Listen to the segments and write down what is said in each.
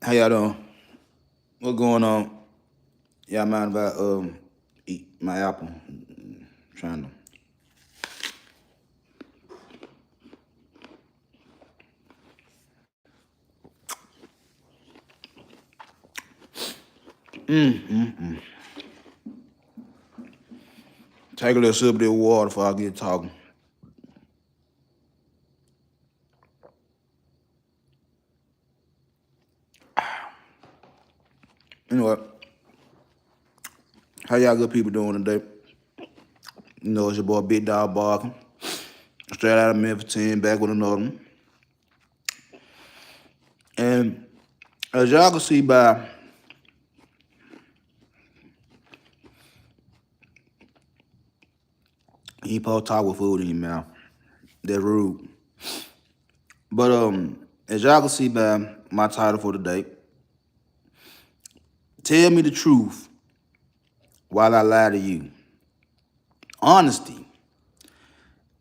How y'all doing? What's going on? Y'all mind if I eat my apple? Trying to. Take a little sip of this water before I get talking. You know what? How y'all good people doing today? You know, it's your boy Big Dog Barking. Straight out of Memphis 10, back with another one. And as y'all can see by you ain't supposed to talk with food in your mouth. That's rude. But as y'all can see by my title for today, tell me the truth while I lie to you. Honesty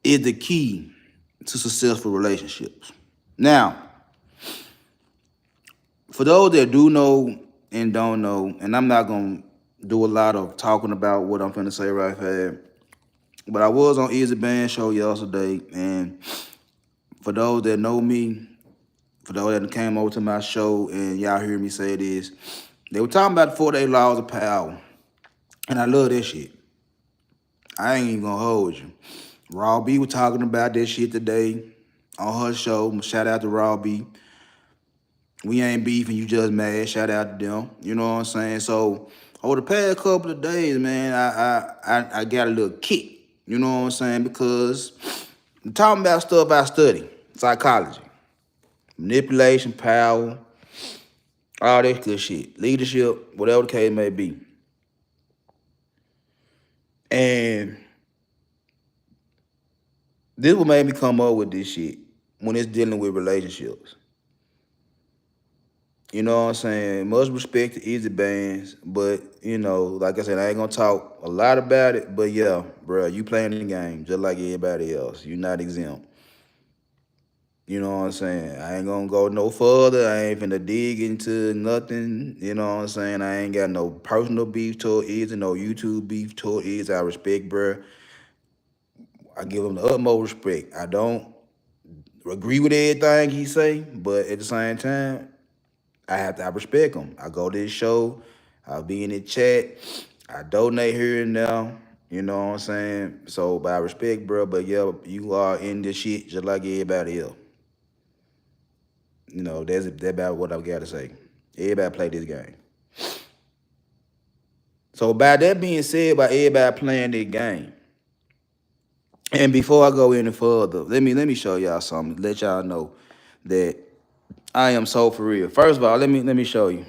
is the key to successful relationships. Now, for those that do know and don't know, and I'm not gonna do a lot of talking about what I'm finna say right here, but I was on Easy Band show yesterday, and for those that know me, for those that came over to my show and y'all hear me say this, they were talking about the 48 laws of power, and I love that shit. I ain't even gonna hold you. Raw B was talking about that shit today on her show. Shout out to Raw B. We ain't beefing, you just mad. Shout out to them. You know what I'm saying? So over the past couple of days, man, I got a little kick. You know what I'm saying? Because I'm talking about stuff I study, psychology, manipulation, power, all that good shit, leadership, whatever the case may be. And this what made me come up with this shit when it's dealing with relationships. You know what I'm saying? Much respect to Easy Bands, but you know, like I said, I ain't gonna talk a lot about it. But yeah, bro, you playing the game just like everybody else. You're not exempt. You know what I'm saying? I ain't gonna go no further. I ain't finna dig into nothing. You know what I'm saying? I ain't got no personal beef toward Easy, no YouTube beef toward Easy. I respect, bro. I give him the utmost respect. I don't agree with everything he say, but at the same time, I respect him. I go to his show, I'll be in the chat, I donate here and there. You know what I'm saying? So, but I respect, bro. But yeah, you are in this shit just like everybody else. You know, that's about what I've got to say. Everybody play this game. So by that being said, by everybody playing this game, and before I go any further, let me show y'all something. Let y'all know that I am so for real. First of all, let me show you.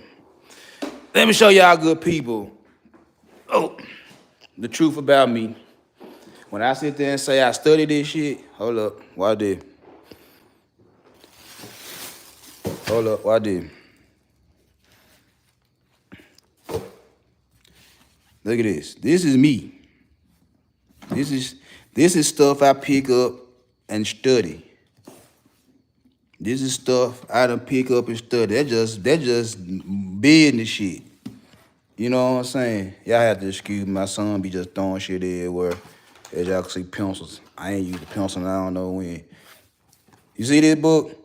Let me show y'all good people. Oh, the truth about me. When I sit there and say I study this shit, hold up, what I did? Hold up, what I did? Look at this. This is me. This is stuff I pick up and study. This is stuff I done pick up and study. That just business shit. You know what I'm saying? Y'all have to excuse me. My son be just throwing shit everywhere. As y'all can see, pencils. I ain't used a pencil and I don't know when. You see this book?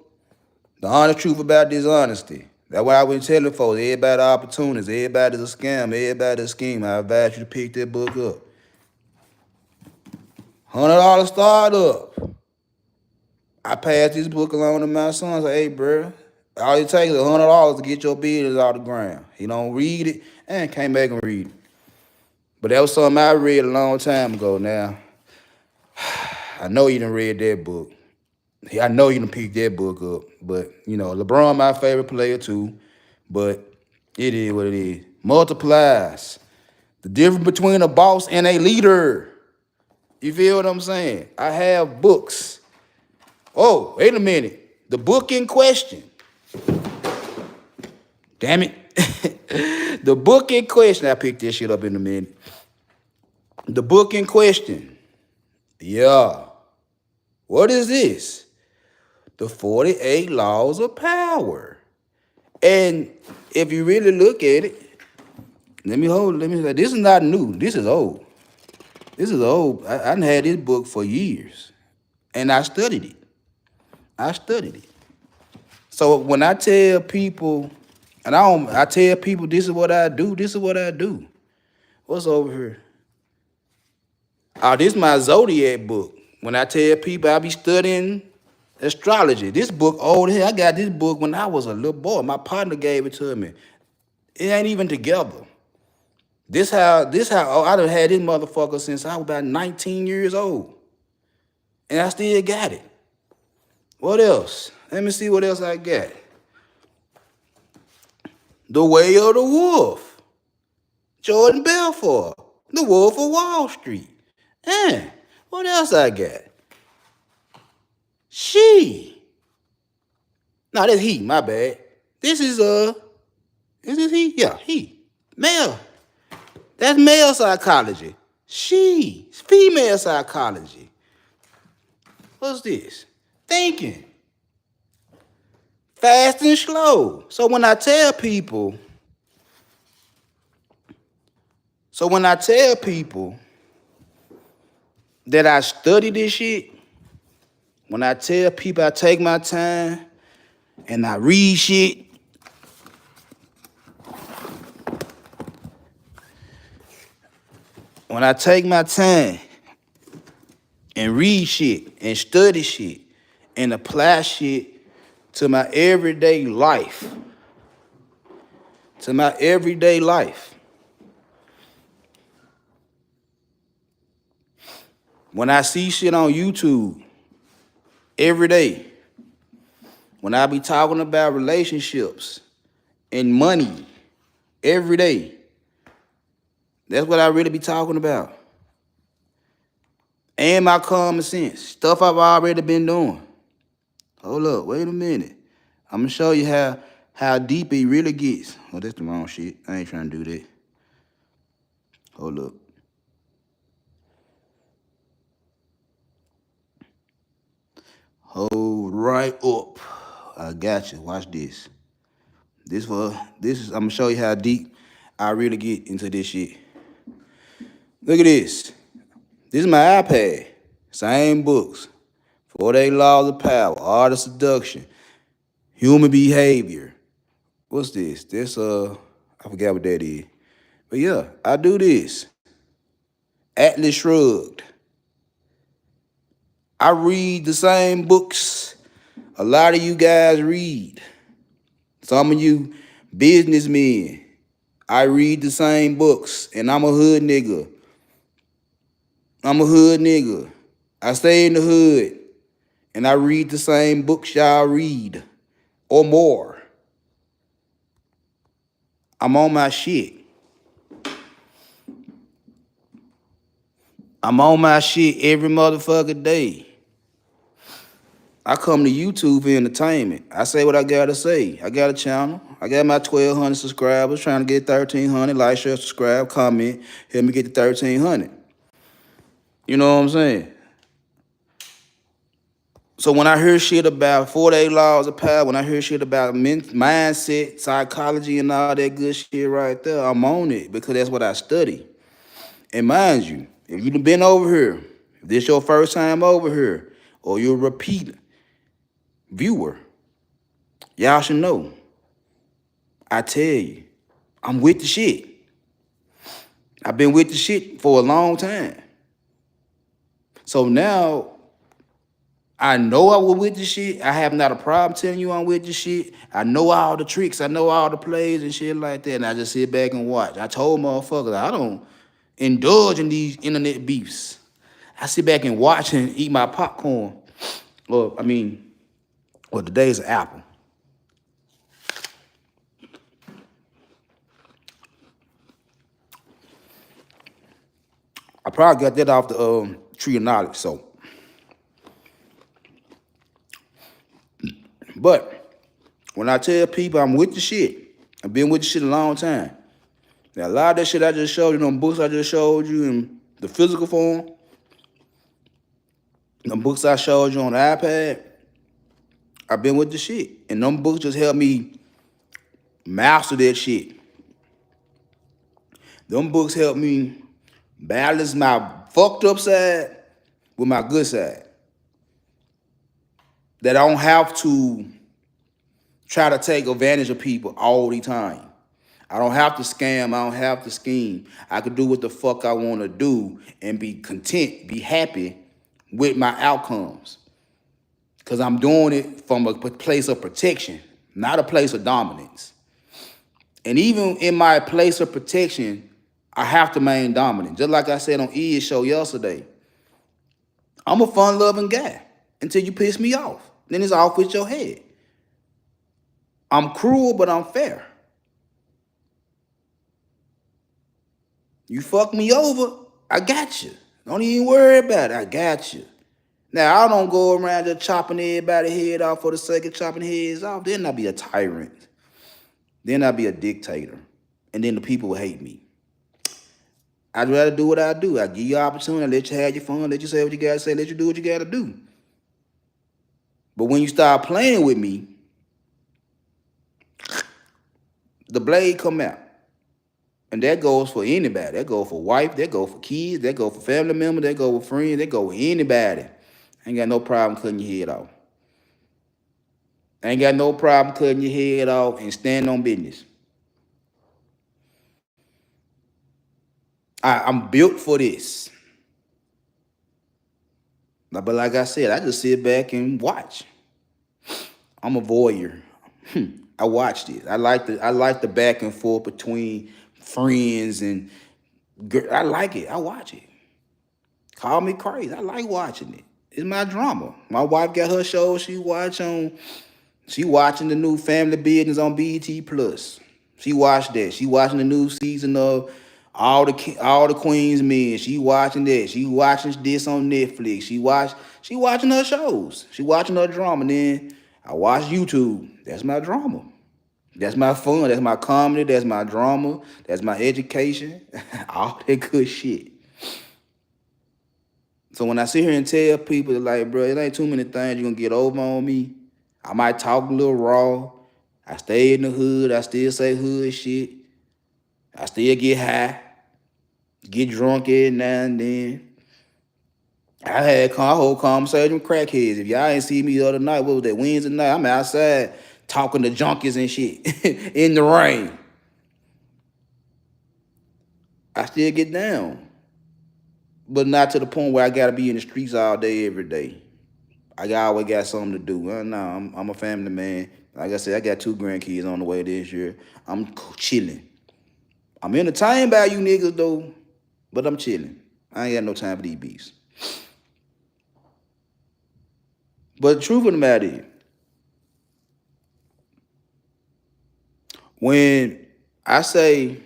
The honest truth about dishonesty. That's why I been telling folks, everybody opportunities, everybody's a scam, everybody's a scheme. I advise you to pick that book up. $100 startup. I passed this book along to my son. I said, hey, bro, all it takes is $100 to get your business off the ground. He don't read it and came back and read it. But that was something I read a long time ago now. I know you done read that book. I know you done picked that book up. But, you know, LeBron my favorite player too. But it is what it is. Multiplies. The difference between a boss and a leader. You feel what I'm saying? I have books. Oh, wait a minute. The book in question. Damn it. The book in question. I picked this shit up in a minute. The book in question. Yeah. What is this? The 48 Laws of Power. And if you really look at it, let me say, this is not new. This is old. This is old. I done had this book for years. And I studied it. I studied it. So when I tell people, and I tell people this is what I do, this is what I do. What's over here? Oh, this is my zodiac book. When I tell people I be studying astrology, this book old here. I got this book when I was a little boy. My partner gave it to me. It ain't even together. This how oh, I done had this motherfucker since I was about 19 years old. And I still got it. What else? Let me see what else I got. The Way of the Wolf. Jordan Belfort. The Wolf of Wall Street. What else I got? She. No, that's he, my bad. This is he? Yeah, he. Male. That's male psychology. She. Female psychology. What's this? Thinking. Fast and slow. So when I tell people that I study this shit, when I tell people I take my time and I read shit, when I take my time and read shit and study shit and apply shit to my everyday life, when I see shit on YouTube every day, when I be talking about relationships and money every day, that's what I really be talking about. And my common sense, stuff I've already been doing. Hold up, wait a minute. I'm gonna show you how deep it really gets. Oh, that's the wrong shit. I ain't trying to do that. Hold up. Hold right up. I got you. Watch this. I'm gonna show you how deep I really get into this shit. Look at this. This is my iPad. Same books. 48 Laws of Power, Art of Seduction, Human Behavior. What's this? I forgot what that is. But yeah, I do this. Atlas Shrugged. I read the same books a lot of you guys read. Some of you businessmen, I read the same books, and I'm a hood nigga. I stay in the hood, and I read the same books y'all read, or more. I'm on my shit. I'm on my shit every motherfucking day. I come to YouTube for entertainment. I say what I gotta say. I got a channel. I got my 1,200 subscribers, trying to get 1,300. Like, share, subscribe, comment. Help me get to 1,300. You know what I'm saying? So when I hear shit about 48 Laws of Power, when I hear shit about mindset, psychology, and all that good shit right there, I'm on it because that's what I study. And mind you, if you've been over here, if this your first time over here, or you're a repeat viewer, y'all should know. I tell you, I'm with the shit. I've been with the shit for a long time. So now, I know I was with the shit. I have not a problem telling you I'm with the shit. I know all the tricks. I know all the plays and shit like that. And I just sit back and watch. I told motherfuckers, I don't indulge in these internet beefs. I sit back and watch and eat my popcorn. Today's an apple. I probably got that off the tree of knowledge, so. But when I tell people I'm with the shit, I've been with the shit a long time. Now, a lot of that shit I just showed you, them books I just showed you in the physical form, them books I showed you on the iPad, I've been with the shit. And them books just help me Master that shit. Them books help me balance my fucked up side with my good side. That I don't have to try to take advantage of people all the time. I don't have to scam. I don't have to scheme. I can do what the fuck I want to do and be content, be happy with my outcomes. Because I'm doing it from a place of protection, not a place of dominance. And even in my place of protection, I have to remain dominant. Just like I said on E's show yesterday, I'm a fun-loving guy until you piss me off. Then it's off with your head. I'm cruel, but I'm fair. You fuck me over, I got you. Don't even worry about it, I got you. Now, I don't go around just chopping everybody's head off for the sake of chopping heads off. Then I'll be a tyrant. Then I'll be a dictator. And then the people will hate me. I'd rather do what I do. I give you opportunity, I let you have your fun, let you say what you gotta say, let you do what you gotta do. But when you start playing with me, the blade come out. And that goes for anybody. That goes for wife, that goes for kids, that goes for family members, that goes with friends, that goes with anybody. Ain't got no problem cutting your head off. Ain't got no problem cutting your head off and stand on business. I'm built for this. But like I said, I just sit back and watch. I'm a voyeur. I watched it. I like the back and forth between friends and I like it. I watch it. Call me crazy. I like watching it. It's my drama. My wife got her show. She watching the new Family Business on BET Plus. She watched that. She watching the new season of all the Queen's Men. She watching that. She watching this on Netflix. She watching her shows. She watching her drama. Then I watch YouTube. That's my drama. That's my fun. That's my comedy. That's my drama. That's my education. All that good shit. So when I sit here and tell people, like, bro, it ain't too many things you're going to get over on me. I might talk a little raw. I stay in the hood. I still say hood shit. I still get high. Get drunk every now and then. I had a whole conversation with crackheads. If y'all ain't see me the other night, what was that, Wednesday night? I'm outside talking to junkies and shit in the rain. I still get down. But not to the point where I got to be in the streets all day, every day. I always got something to do. No, I'm a family man. Like I said, I got 2 grandkids on the way this year. I'm chilling. I'm entertained by you niggas, though, but I'm chilling. I ain't got no time for these beats. But the truth of the matter is, when I say,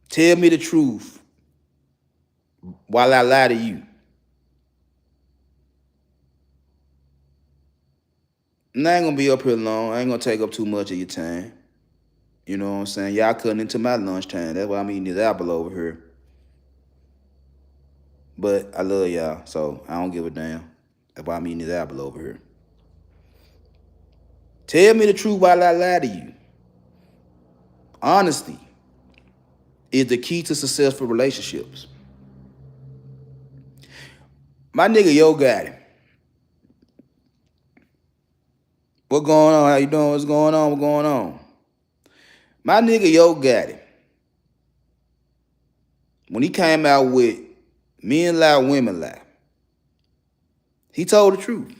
tell me the truth while I lie to you, and I ain't gonna be up here long. I ain't gonna take up too much of your time. You know what I'm saying? Y'all cutting into my lunchtime. That's why I'm eating this apple over here. But I love y'all, so I don't give a damn. That's why I'm eating this apple over here. Tell me the truth while I lie to you. Honesty is the key to successful relationships. My nigga Yo Gotti. What going on? How you doing? What's going on? What's going on? My nigga Yo Gotti, when he came out with Men Lie, Women Lie, he told the truth.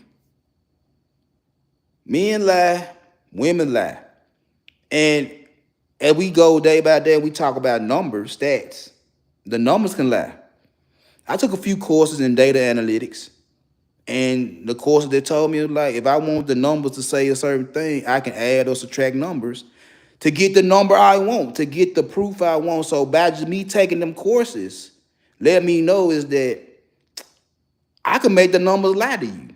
Men lie, women lie. And as we go day by day, we talk about numbers, stats. The numbers can lie. I took a few courses in data analytics. And the courses that told me, like, if I want the numbers to say a certain thing, I can add or subtract numbers to get the number I want, to get the proof I want. So by just me taking them courses, let me know is that I can make the numbers lie to you.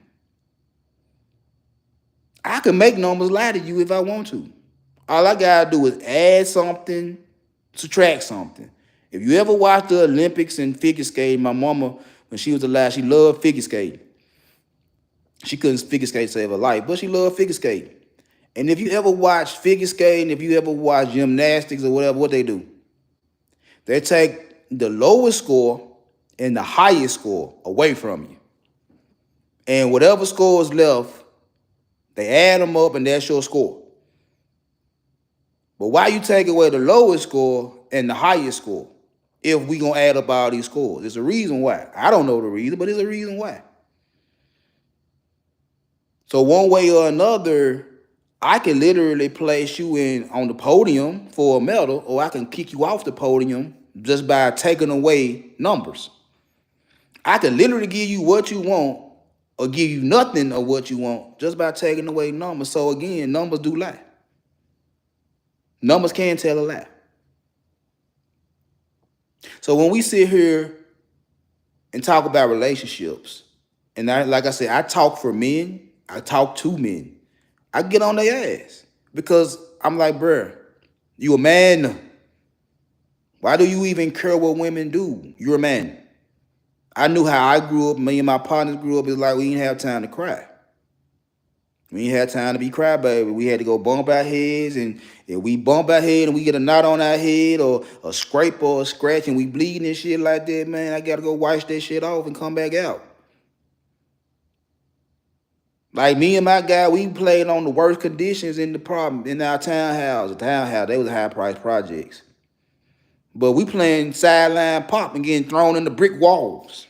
I can make numbers lie to you if I want to. All I gotta do is add something, subtract something. If you ever watched the Olympics and figure skating, my mama, when she was alive, she loved figure skating. She couldn't figure skate to save her life, but she loved figure skating. And if you ever watch figure skating, if you ever watch gymnastics or whatever, what they do, they take the lowest score and the highest score away from you. And whatever score is left, they add them up and that's your score. But why you take away the lowest score and the highest score if we gonna add up all these scores? There's a reason why. I don't know the reason, but there's a reason why. So one way or another, I can literally place you in on the podium for a medal, or I can kick you off the podium just by taking away numbers. I can literally give you what you want or give you nothing of what you want just by taking away numbers. So again, numbers do lie. Numbers can tell a lie. So when we sit here and talk about relationships, and like I said, I talk for men, I talk to men. I get on their ass because I'm like, bruh, you a man. Why do you even care what women do? You're a man. I knew how I grew up. Me and my partners grew up. It's like we didn't have time to cry. We ain't had time to be crybaby. We had to go bump our heads, and if we bump our head and we get a knot on our head or a scrape or a scratch and we bleeding and shit like that, man, I gotta go wash that shit off and come back out. Like me and my guy, we played on the worst conditions in our townhouse. The townhouse, they was high price projects. But we playing sideline pop and getting thrown in the brick walls.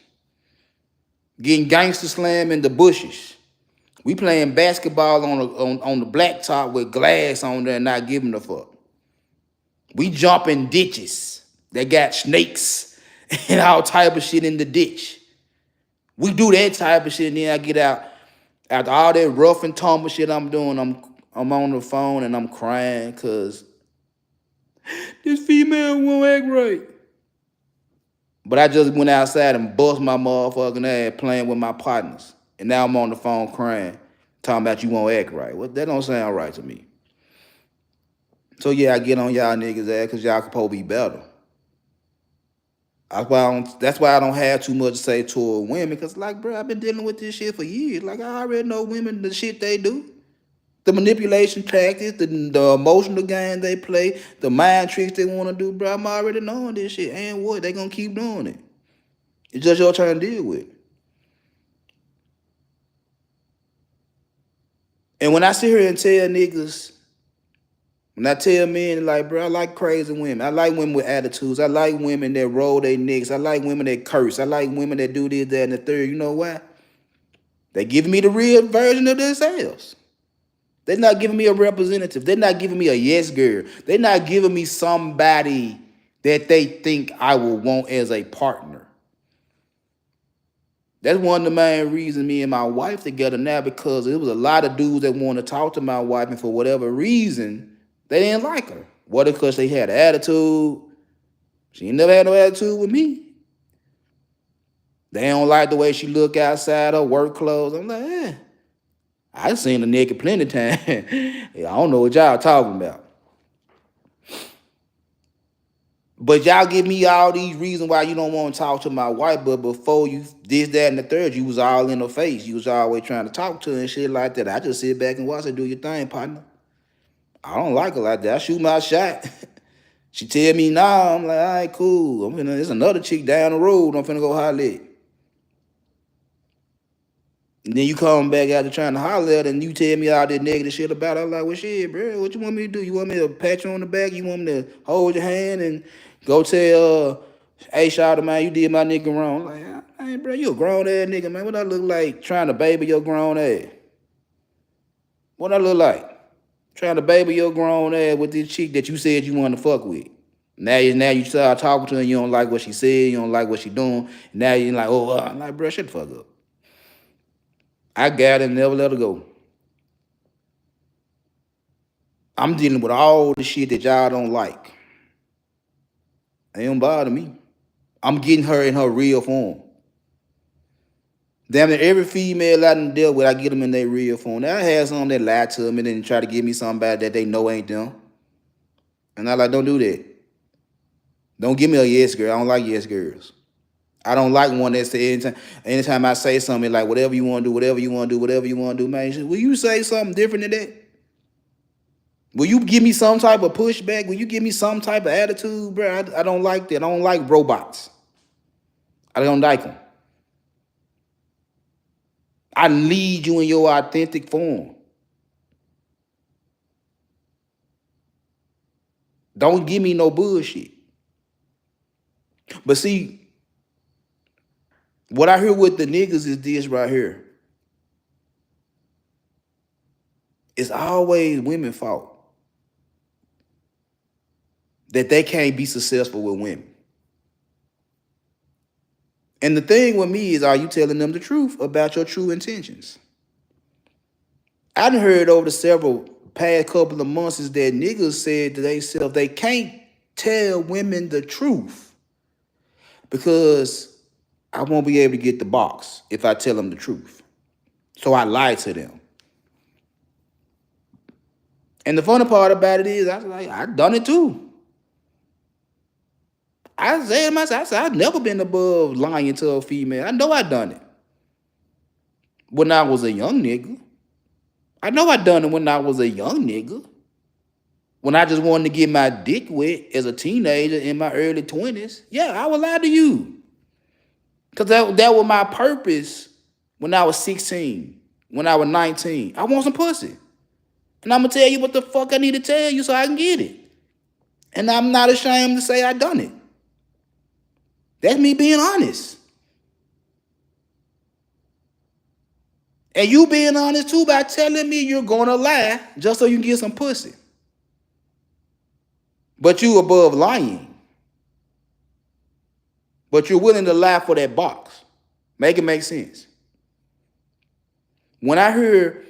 Getting gangster slam in the bushes. We playing basketball on the blacktop with glass on there and not giving a fuck. We jumping ditches that got snakes and all type of shit in the ditch. We do that type of shit and then I get out. After all that rough and tumble shit I'm doing, I'm on the phone and I'm crying because this female won't act right. But I just went outside and bust my motherfucking ass playing with my partners. And now I'm on the phone crying, talking about you won't act right. Well, that don't sound right to me. So yeah, I get on y'all niggas ass because y'all supposed to be better. That's why I don't have too much to say toward women, because like, bro, I've been dealing with this shit for years. Like, I already know women, the shit they do. The manipulation tactics, the emotional game they play, the mind tricks they want to do, bro. I'm already knowing this shit. And what? They gonna keep doing it. It's just your turn to deal with it. And when I sit here and tell niggas, when I tell men, like, bro, I like crazy women. I like women with attitudes. I like women that roll their necks. I like women that curse. I like women that do this, that, and the third. You know why? They giving me the real version of themselves. They're not giving me a representative. They're not giving me a yes girl. They're not giving me somebody that they think I will want as a partner. That's one of the main reasons me and my wife together now, because there was a lot of dudes that want to talk to my wife, and for whatever reason, they didn't like her. What, because they had an attitude? She never had no attitude with me. They don't like the way she look outside her work clothes. I'm like, I seen her naked plenty of times. I don't know what y'all talking about. But y'all give me all these reasons why you don't want to talk to my wife, but before you this, that, and the third, you was all in her face. You was always trying to talk to her and shit like that. I just sit back and watch her do your thing, partner. I don't like her like that. I shoot my shot. She tell me nah. I'm like, all right, cool. There's another chick down the road I'm finna go holler at. And then you come back after trying to holler at her and you tell me all this negative shit about her. I'm like, well, shit, bro, what you want me to do? You want me to pat you on the back? You want me to hold your hand and go tell, hey, shout out, man, you did my nigga wrong? I'm like, hey, bro, you a grown ass nigga, man. What I look like trying to baby your grown ass? What I look like? Trying to baby your grown ass with this chick that you said you wanted to fuck with. Now you start talking to her and you don't like what she said, you don't like what she doing. Now you're like, oh, I'm like, bro, shut the fuck up. I got it and never let her go. I'm dealing with all the shit that y'all don't like. It don't bother me. I'm getting her in her real form. Damn near every female I done dealt with, I get them in their real form. Now I had some that lie to them and then try to give me somebody that they know ain't them. And I like, don't do that. Don't give me a yes girl. I don't like yes girls. I don't like one that say anytime I say something like whatever you want to do, whatever you want to do, whatever you want to do, man. Will you say something different than that? Will you give me some type of pushback? Will you give me some type of attitude, bro? I don't like that. I don't like robots. I don't like them. I need you in your authentic form. Don't give me no bullshit. But see, what I hear with the niggas is this right here. It's always women's fault that they can't be successful with women. And the thing with me is, are you telling them the truth about your true intentions? I done heard over the several past couple of months is that niggas said to themselves they can't tell women the truth because I won't be able to get the box if I tell them the truth. So I lie to them. And the funny part about it is, I was like, I've done it too. I said to myself, I've never been above lying to a female. I know I done it when I was a young nigga. I know I done it when I was a young nigga. When I just wanted to get my dick wet as a teenager in my early 20s. Yeah, I would lie to you. Because that was my purpose when I was 16, when I was 19. I want some pussy. And I'm going to tell you what the fuck I need to tell you so I can get it. And I'm not ashamed to say I done it. That's me being honest. And you being honest too by telling me you're going to lie just so you can get some pussy. But you above lying. But you're willing to lie for that box. Make it make sense. When I hear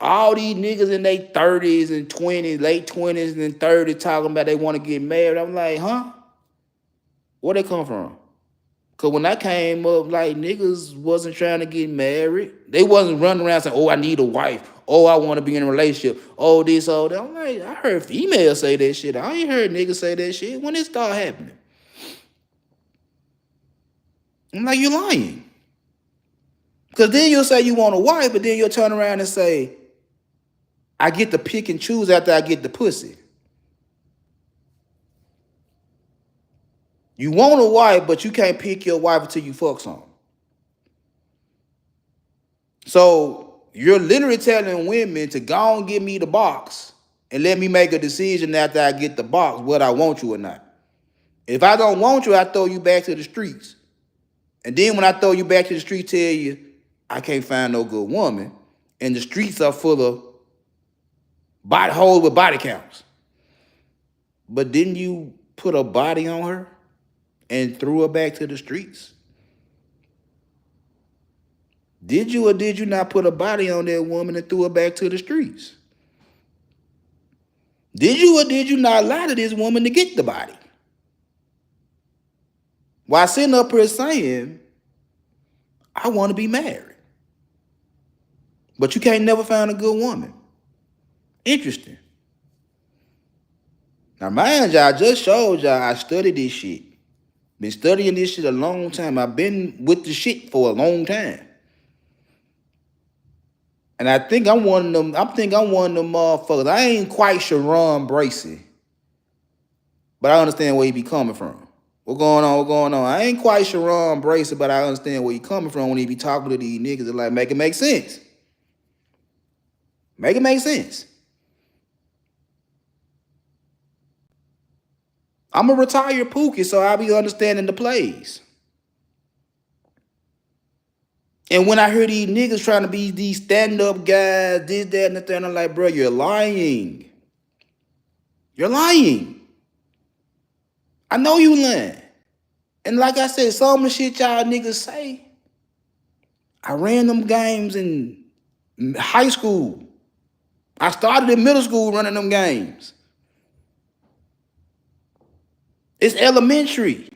all these niggas in their 30s and 20s, late 20s and 30s talking about they want to get married, I'm like, huh? Where they come from? Because when I came up, like, niggas wasn't trying to get married. They wasn't running around saying, oh, I need a wife. Oh, I want to be in a relationship. Oh, this, oh, that. I'm like, I heard females say that shit. I ain't heard niggas say that shit. When it start happening? I'm like, you're lying. Because then you'll say you want a wife, but then you'll turn around and say, I get to pick and choose after I get the pussy. You want a wife, but you can't pick your wife until you fuck some. So you're literally telling women to go and give me the box and let me make a decision after I get the box, whether I want you or not. If I don't want you, I throw you back to the streets. And then when I throw you back to the streets, tell you, I can't find no good woman. And the streets are full of body holes with body counts. But didn't you put a body on her and threw her back to the streets? Did you or did you not put a body on that woman and threw her back to the streets? Did you or did you not lie to this woman to get the body? While sitting up here saying, I want to be married. But you can't never find a good woman. Interesting. Now, mind y'all, I just showed y'all I studied this shit. Been studying this shit a long time. I've been with the shit for a long time. And I think I'm one of them. I'm one of them motherfuckers. I ain't quite Sharon Bracey, but I understand where he be coming from. What's going on? What's going on? I ain't quite Sharon Bracey, but I understand where he coming from when he be talking to these niggas that like make it make sense. Make it make sense. I'm a retired Pookie, so I'll be understanding the plays. And when I hear these niggas trying to be these stand-up guys, this, that, and the third, I'm like, bro, you're lying. You're lying. I know you lying. And like I said, some of the shit y'all niggas say, I ran them games in high school. I started in middle school running them games. It's elementary.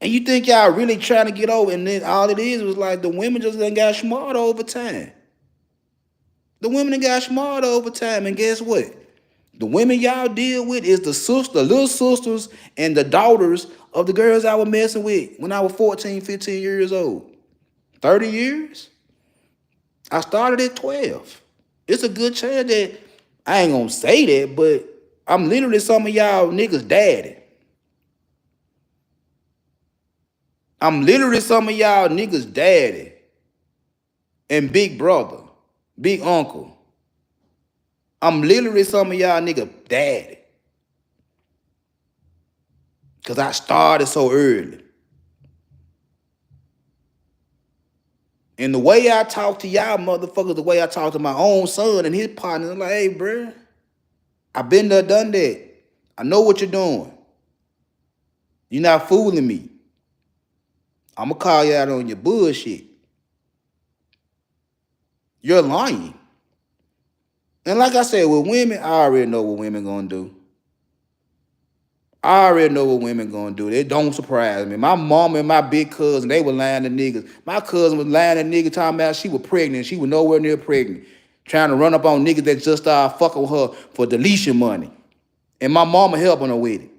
And you think y'all really trying to get over, and then all it is was like the women just done got smarter over time. The women done got smarter over time, and guess what? The women y'all deal with is the little sisters and the daughters of the girls I was messing with when I was 14, 15 years old. 30 years? I started at 12. It's a good chance that I ain't gonna say that, but I'm literally some of y'all niggas' daddy. I'm literally some of y'all niggas' daddy and big brother, big uncle. I'm literally some of y'all niggas' daddy. Cause I started so early. And the way I talk to y'all motherfuckers, the way I talk to my own son and his partner, I'm like, hey, bro, I been there, done that. I know what you're doing. You're not fooling me. I'm gonna call you out on your bullshit. You're lying. And like I said, with women, I already know what women gonna do. I already know what women gonna do. It don't surprise me. My mom and my big cousin, they were lying to niggas. My cousin was lying to niggas talking about she was pregnant. She was nowhere near pregnant. Trying to run up on niggas that just started fucking with her for deletion money. And my mama helping her with it.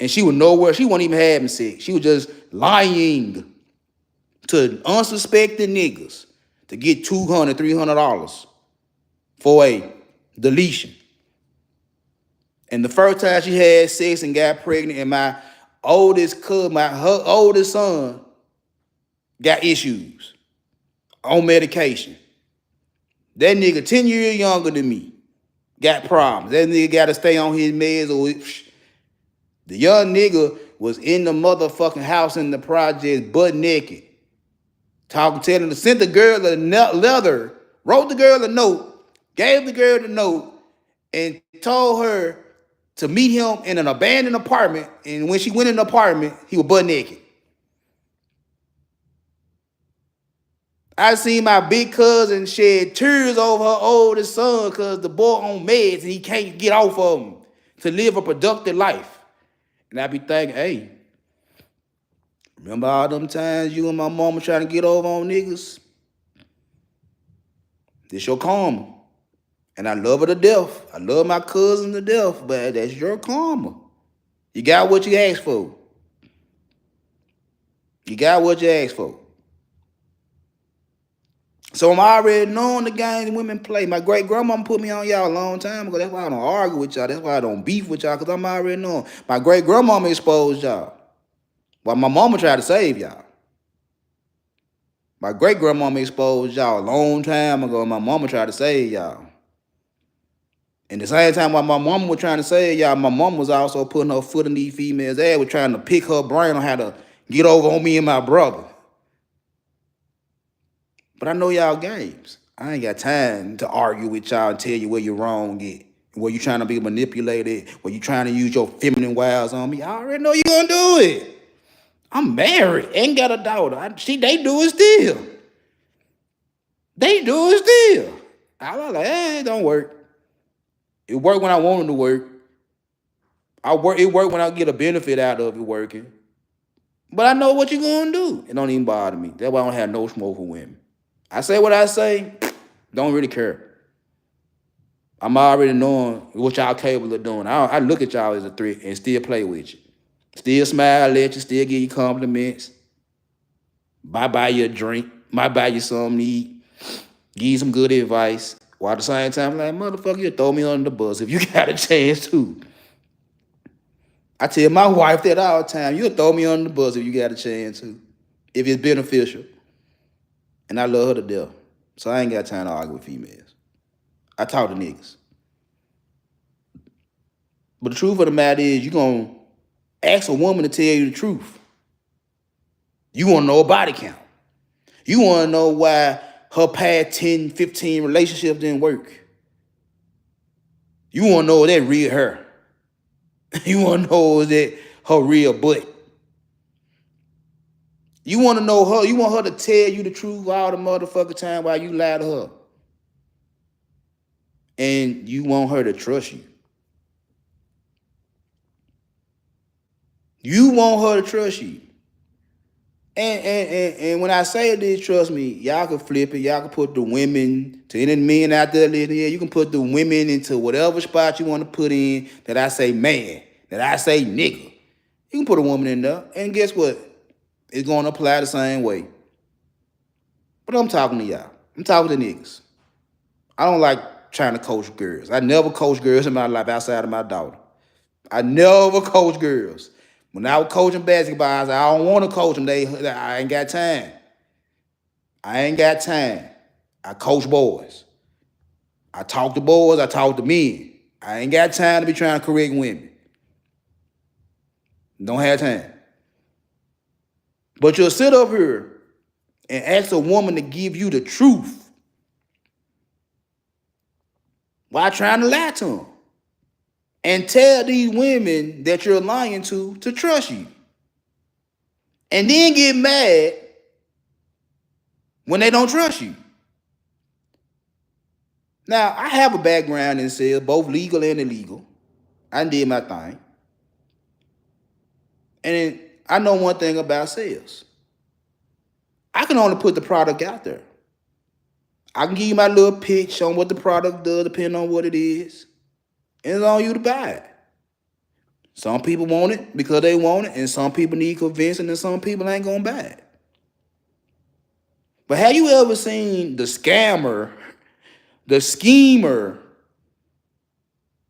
And she was nowhere. She wasn't even having sex. She was just lying to unsuspecting niggas to get $200, $300 for a deletion. And the first time she had sex and got pregnant, and my oldest cousin, her oldest son, got issues on medication. That nigga 10 years younger than me got problems. That nigga got to stay on his meds. Or the young nigga was in the motherfucking house in the project, butt naked, talking, telling her, sent the girl a leather, wrote the girl a note, gave the girl the note, and told her to meet him in an abandoned apartment. And when she went in the apartment, he was butt naked. I seen my big cousin shed tears over her oldest son because the boy on meds and he can't get off of them to live a productive life. And I be thinking, hey, remember all them times you and my mama trying to get over on niggas? This your karma. And I love her to death. I love my cousin to death, but that's your karma. You got what you asked for. You got what you asked for. So I'm already knowing the games women play. My great grandmama put me on y'all a long time ago. That's why I don't argue with y'all. That's why I don't beef with y'all, because I'm already knowing. My great grandmama exposed y'all. While my mama tried to save y'all. My great grandmama exposed y'all a long time ago. My mama tried to save y'all. And the same time while my mama was trying to save y'all, my mama was also putting her foot in these females' ass, was trying to pick her brain on how to get over on me and my brother. But I know y'all games. I ain't got time to argue with y'all and tell you where you're wrong at, where you trying to be manipulated, where you trying to use your feminine wiles on me. I already know you gonna do it. I'm married, ain't got a daughter. They do it still. They do it still. I was like, hey, it don't work. It worked when I wanted to work. It worked when I get a benefit out of it working. But I know what you're gonna do. It don't even bother me. That's why I don't have no smoke for women. I say what I say, don't really care. I'm already knowing what y'all capable of doing. I look at y'all as a threat and still play with you. Still smile at you, still give you compliments. Might buy you a drink, might buy you something to eat, give you some good advice. While at the same time, like, motherfucker, you throw me under the bus if you got a chance to. I tell my wife that all the time, you'll throw me under the bus if you got a chance to, if it's beneficial. And I love her to death. So I ain't got time to argue with females. I talk to niggas. But the truth of the matter is, you're going to ask a woman to tell you the truth. You want to know a body count. You want to know why her past 10, 15 relationships didn't work. You want to know that real her. You want to know that her real butt. You want to know her. You want her to tell you the truth all the motherfucking time while you lie to her. And you want her to trust you. You want her to trust you. And when I say this, trust me, y'all can flip it. Y'all can put the women, to any men out there listening, yeah, you can put the women into whatever spot you want to put in. That I say man, that I say nigga. You can put a woman in there, and guess what? It's going to apply the same way. But I'm talking to y'all. I'm talking to niggas. I don't like trying to coach girls. I never coached girls in my life outside of my daughter. I never coached girls. When I was coaching basketball, I said, I don't want to coach them. I ain't got time. I ain't got time. I coach boys. I talk to boys. I talk to men. I ain't got time to be trying to correct women. Don't have time. But you'll sit up here and ask a woman to give you the truth while trying to lie to them. And tell these women that you're lying to trust you. And then get mad when they don't trust you. Now, I have a background in sales, both legal and illegal. I did my thing. And I know one thing about sales. I can only put the product out there. I can give you my little pitch on what the product does, depending on what it is. And it's on you to buy it. Some people want it because they want it, and some people need convincing, and some people ain't gonna buy it. But have you ever seen the scammer, the schemer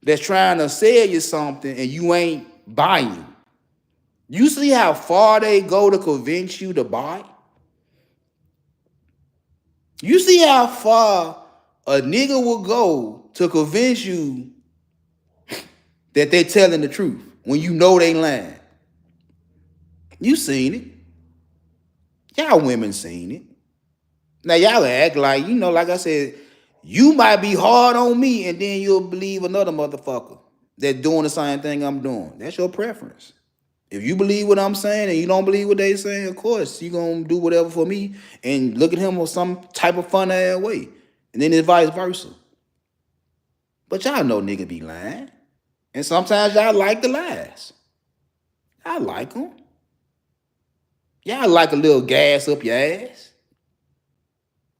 that's trying to sell you something and you ain't buying? You see how far they go to convince you to buy? You see how far a nigga will go to convince you that they're telling the truth when you know they lying. You seen it. Y'all women seen it. Now y'all act like, like I said, you might be hard on me and then you'll believe another motherfucker that's doing the same thing I'm doing. That's your preference. If you believe what I'm saying and you don't believe what they saying, of course, you going to do whatever for me and look at him with some type of fun ass way. And then it's vice versa. But y'all know nigga be lying. And sometimes y'all like the lies. I like them. Y'all like a little gas up your ass.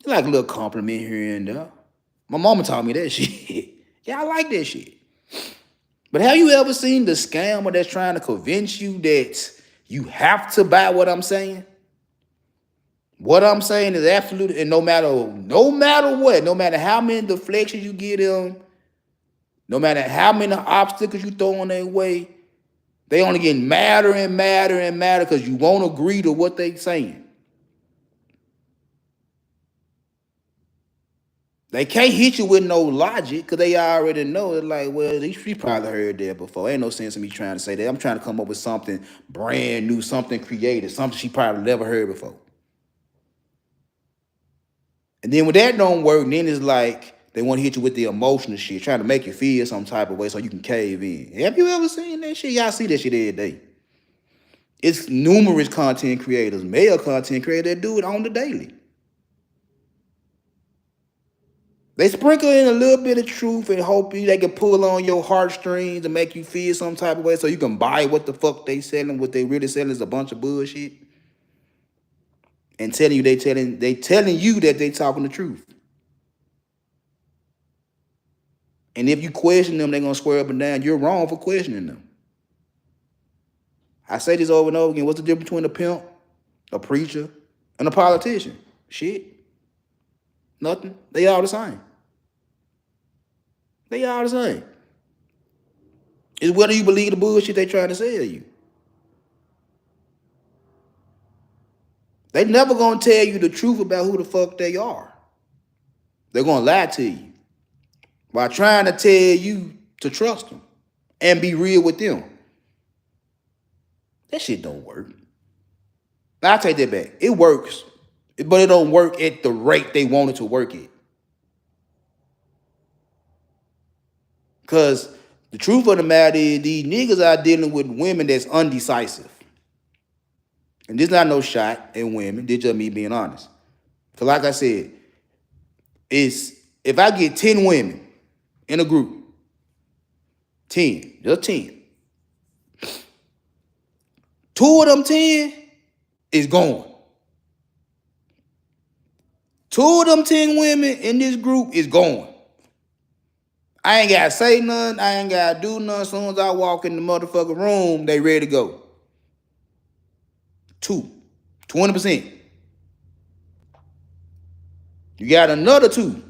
You like a little compliment here and there. My mama taught me that shit. Y'all like that shit. But have you ever seen the scammer that's trying to convince you that you have to buy what I'm saying? What I'm saying is absolute, and no matter what, no matter how many deflections you get them, no matter how many obstacles you throw on their way, they only get madder and madder and madder because you won't agree to what they saying. They can't hit you with no logic because they already know it. Like, well, she probably heard that before. Ain't no sense in me trying to say that. I'm trying to come up with something brand new, something creative, something she probably never heard before. And then when that don't work, then it's like they want to hit you with the emotional shit, trying to make you feel some type of way so you can cave in. Have you ever seen that shit? Y'all see that shit every day. It's numerous content creators, male content creators that do it on the daily. They sprinkle in a little bit of truth and hope they can pull on your heartstrings and make you feel some type of way so you can buy what the fuck they selling. What they really selling is a bunch of bullshit. And telling you they telling you that they talking the truth. And if you question them, they're gonna swear up and down. You're wrong for questioning them. I say this over and over again. What's the difference between a pimp, a preacher, and a politician? Shit. Nothing. They all the same. They all the same. It's whether you believe the bullshit they trying to sell you. They never gonna tell you the truth about who the fuck they are. They're gonna lie to you while trying to tell you to trust them and be real with them. That shit don't work. I'll take that back. It works, but it don't work at the rate they want it to work at. Because the truth of the matter is these niggas are dealing with women that's undecisive. And this not no shot at women. This just me being honest. Because like I said, if I get 10 women in a group, 10, just 10, 2 of them 10 is gone. 2 of them 10 women in this group is gone. I ain't got to say nothing. I ain't got to do nothing. As soon as I walk in the motherfucking room, they ready to go. 2, 20%. You got another 2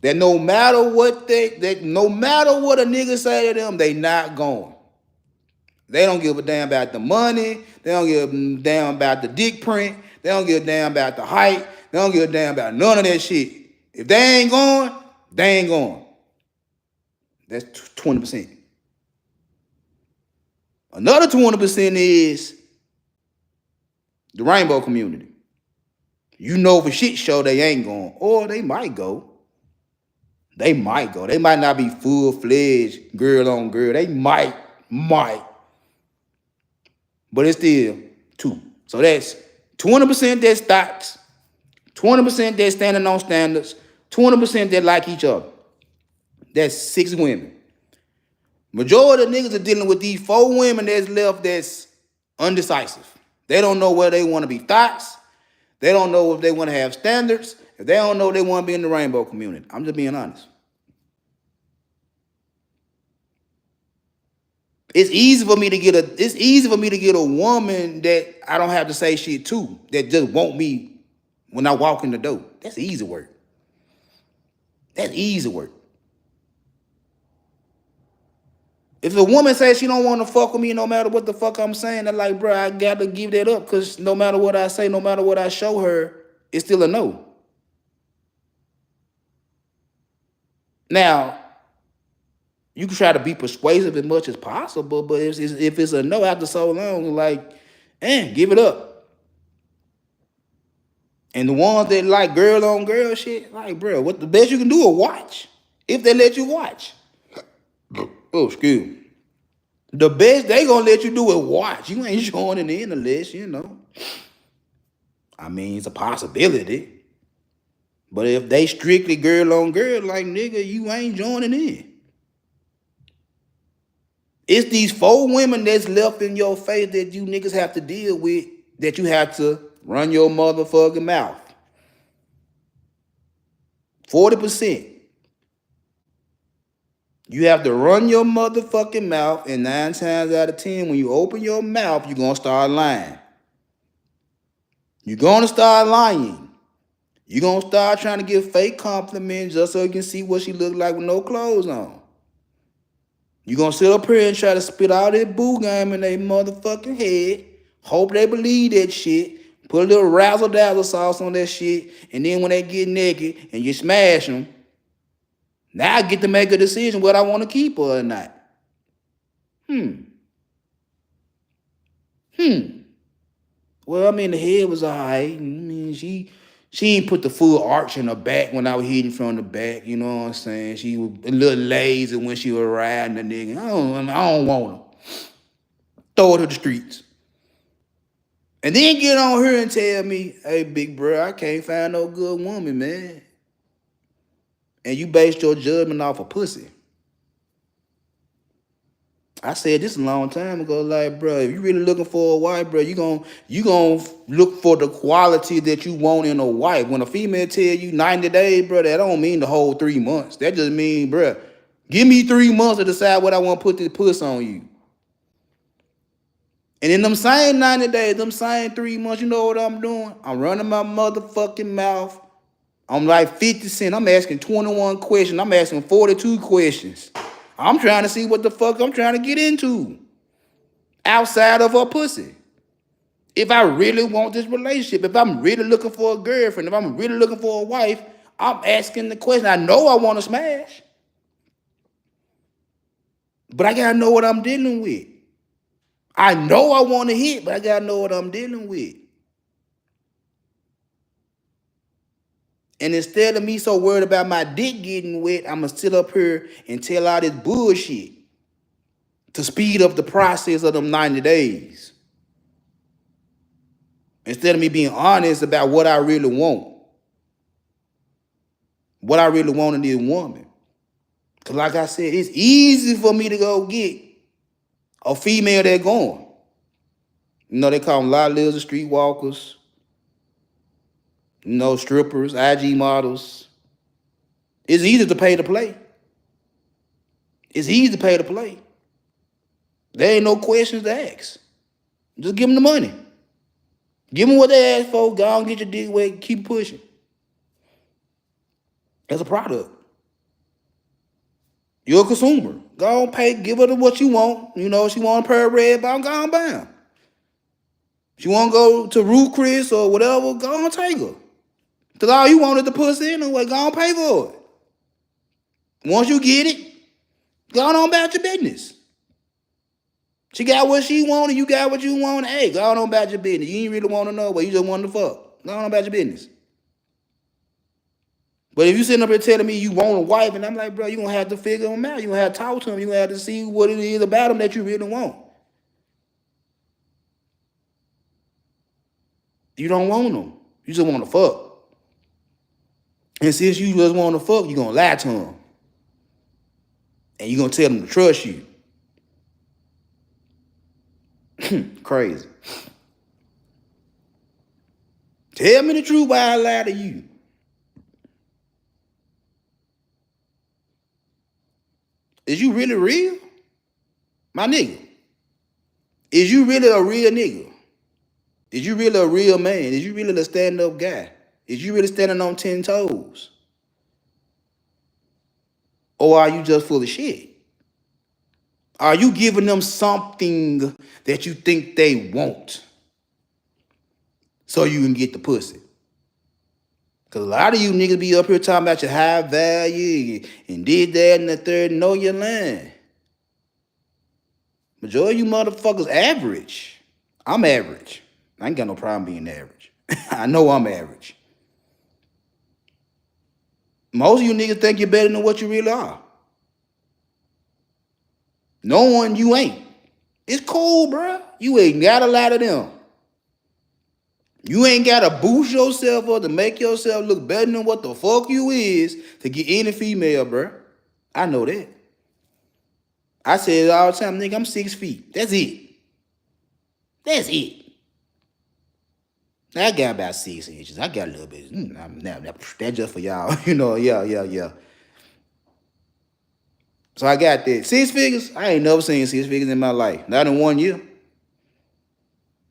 That no matter what no matter what a nigga say to them, they not going. They don't give a damn about the money. They don't give a damn about the dick print. They don't give a damn about the height. They don't give a damn about none of that shit. If they ain't going, they ain't going. That's 20%. Another 20% is the rainbow community. You know for shit show they ain't going. Or they might go. They might go. They might not be full-fledged girl on girl. They might. But it's still 2. So that's 20% that stocks, 20% that standing on standards, 20% that like each other. That's 6 women. Majority of niggas are dealing with these 4 women that's left that's undecisive. They don't know where they want to be thoughts. They don't know if they want to have standards. If they don't know they want to be in the rainbow community. I'm just being honest. It's easy for me to get a woman that I don't have to say shit to, that just want me when I walk in the door. That's easy work. That's easy work. If a woman says she don't want to fuck with me no matter what the fuck I'm saying, I'm like, bro, I got to give that up, because no matter what I say, no matter what I show her, it's still a no. Now, you can try to be persuasive as much as possible, but if it's a no after so long, like, give it up. And the ones that like girl on girl shit, like, bro, what the best you can do is watch. If they let you watch. Oh, excuse me. The best they gonna let you do is watch. You ain't joining in unless, I mean, it's a possibility. But if they strictly girl on girl, like, nigga, you ain't joining in. It's these 4 women that's left in your face that you niggas have to deal with, that you have to run your motherfucking mouth. 40%. You have to run your motherfucking mouth, and 9 times out of 10, when you open your mouth, you're going to start lying. You're going to start lying. You're going to start trying to give fake compliments just so you can see what she look like with no clothes on. You're going to sit up here and try to spit all that boo game in their motherfucking head, hope they believe that shit, put a little razzle-dazzle sauce on that shit, and then when they get naked and you smash them, now I get to make a decision whether I want to keep her or not. Well, I mean, the head was all right. I mean, she ain't put the full arch in her back when I was hitting from the back. You know what I'm saying? She was a little lazy when she was riding the nigga. I don't want her. Throw her to the streets. And then get on here and tell me, hey, big bro, I can't find no good woman, man. And you based your judgment off of pussy. I said this a long time ago, like, bro, if you really looking for a wife, bro, you gonna look for the quality that you want in a wife. When a female tell you 90 days, bro, that don't mean the whole 3 months. That just mean, bro, give me 3 months to decide what I want to put this puss on you. And in them same 90 days, them same 3 months, you know what I'm doing? I'm running my motherfucking mouth. I'm like 50 Cent. I'm asking 21 questions. I'm asking 42 questions. I'm trying to see what the fuck I'm trying to get into outside of her pussy. If I really want this relationship, if I'm really looking for a girlfriend, if I'm really looking for a wife, I'm asking the question. I know I want to smash, but I got to know what I'm dealing with. I know I want to hit, but I got to know what I'm dealing with. And instead of me so worried about my dick getting wet, I'm going to sit up here and tell all this bullshit to speed up the process of them 90 days. Instead of me being honest about what I really want. What I really want in this woman. Because like I said, it's easy for me to go get a female that's going. You know, they call them lot lizards, streetwalkers. You know, strippers, IG models. It's easy to pay to play. It's easy to pay to play. There ain't no questions to ask. Just give them the money. Give them what they ask for. Go and get your dick wet. Keep pushing. As a product. You're a consumer. Go on, pay, give her what you want. You know, she want a pair of red bottom, go on, bam. She want to go to Ruth Chris or whatever, go on, take her. Because all you wanted the pussy anyway, go on, pay for it. Once you get it, go on about your business. She got what she wanted, you got what you want. Hey, go on about your business. You ain't really want to know, but you just wanted to fuck. Go on about your business. But if you sitting up here telling me you want a wife, and I'm like, bro, you're going to have to figure them out. You're going to have to talk to them. You're going to have to see what it is about them that you really want. You don't want them. You just want to fuck. And since you just want to fuck, you're going to lie to them. And you're going to tell them to trust you. Crazy. Tell me the truth why I lie to you. Is you really real? My nigga. Is you really a real nigga? Is you really a real man? Is you really a stand-up guy? Is you really standing on 10 toes? Or are you just full of shit? Are you giving them something that you think they want so you can get the pussy? Because a lot of you niggas be up here talking about your high value and did that and the third, know your line. Majority of you motherfuckers average. I'm average. I ain't got no problem being average. I know I'm average. Most of you niggas think you're better than what you really are. Knowing you ain't. It's cool, bro. You ain't got a lot of them. You ain't got to boost yourself up to make yourself look better than what the fuck you is to get any female, bro. I know that. I say it all the time, nigga, I'm 6 feet. That's it. That's it. I got about 6 inches. I got a little bit. That's just for y'all. You know, yeah. So I got that. 6 figures? I ain't never seen 6 figures in my life. Not in 1 year.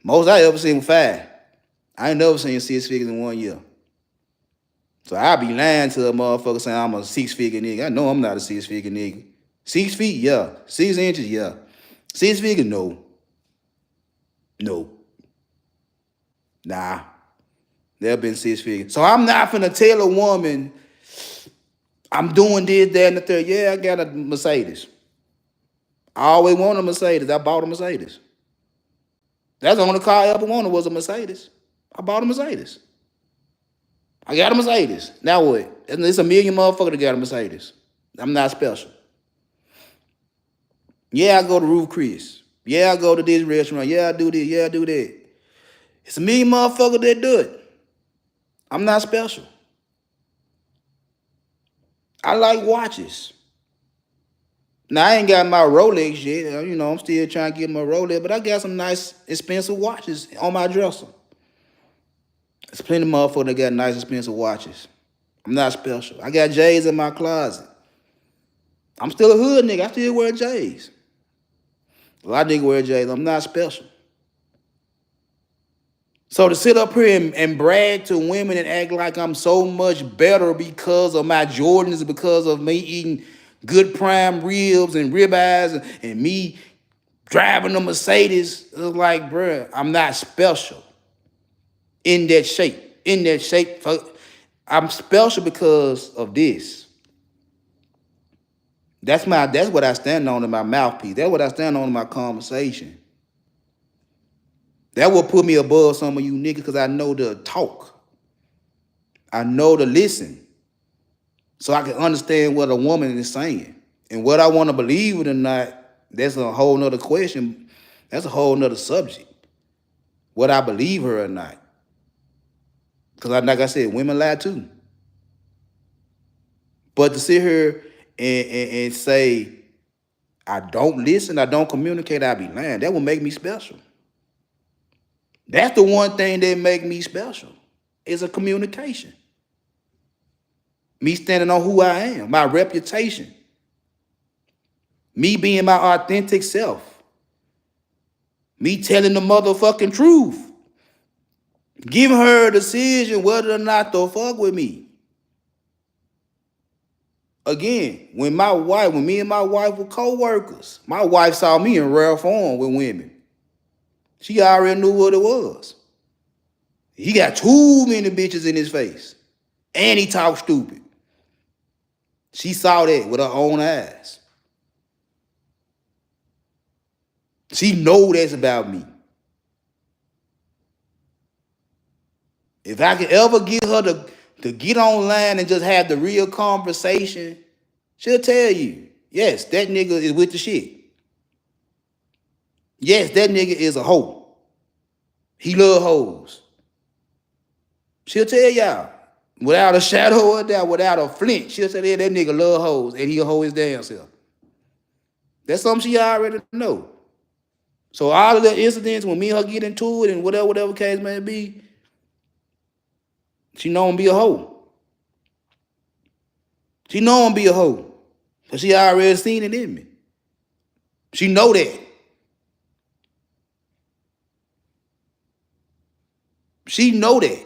Most I ever seen was 5. I ain't never seen 6 figures in 1 year. So I be lying to a motherfucker saying I'm a 6-figure nigga. I know I'm not a 6-figure nigga. 6 feet, yeah. 6 inches, yeah. 6 figures, no. No. Nah. Never been 6 figures. So I'm not finna tell a woman I'm doing this, that, and the third. Yeah, I got a Mercedes. I always wanted a Mercedes. I bought a Mercedes. That's the only car I ever wanted was a Mercedes. I bought a Mercedes. I got a Mercedes. Now what? It's a million motherfuckers that got a Mercedes. I'm not special. Yeah, I go to Ruth Chris. Yeah, I go to this restaurant. Yeah, I do this. Yeah, I do that. It's a million motherfuckers that do it. I'm not special. I like watches. Now, I ain't got my Rolex yet. You know, I'm still trying to get my Rolex, but I got some nice, expensive watches on my dresser. There's plenty of motherfuckers that got nice, expensive watches. I'm not special. I got J's in my closet. I'm still a hood nigga. I still wear J's. A lot of niggas wear J's. I'm not special. So to sit up here and brag to women and act like I'm so much better because of my Jordans, because of me eating good prime ribs and ribeyes and me driving a Mercedes, it's like, bruh, I'm not special in that shape. In that shape, I'm special because of this. That's what I stand on in my mouthpiece. That's what I stand on in my conversation. That will put me above some of you niggas because I know the talk. I know to listen. So I can understand what a woman is saying. And what I want to believe it or not, that's a whole nother question. That's a whole nother subject. What I believe her or not. Because like I said, women lie too. But to sit here and say, I don't listen, I don't communicate, I be lying, that will make me special. That's the one thing that make me special, is a communication. Me standing on who I am, my reputation. Me being my authentic self. Me telling the motherfucking truth. Giving her a decision whether or not to fuck with me. Again, when me and my wife were co-workers, my wife saw me in rare form with women. She already knew what it was. He got too many bitches in his face. And he talked stupid. She saw that with her own eyes. She know that's about me. If I could ever get her to get online and just have the real conversation, she'll tell you, yes, that nigga is with the shit. Yes, that nigga is a hoe. He love hoes. She'll tell y'all, without a shadow of doubt, without a flinch, she'll tell you that nigga love hoes and he'll hoe his damn self. That's something she already know. So all of the incidents when me and her get into it and whatever case may be, she know I'm be a hoe. She know I'm be a hoe. Cause she already seen it in me. She know that. She know that.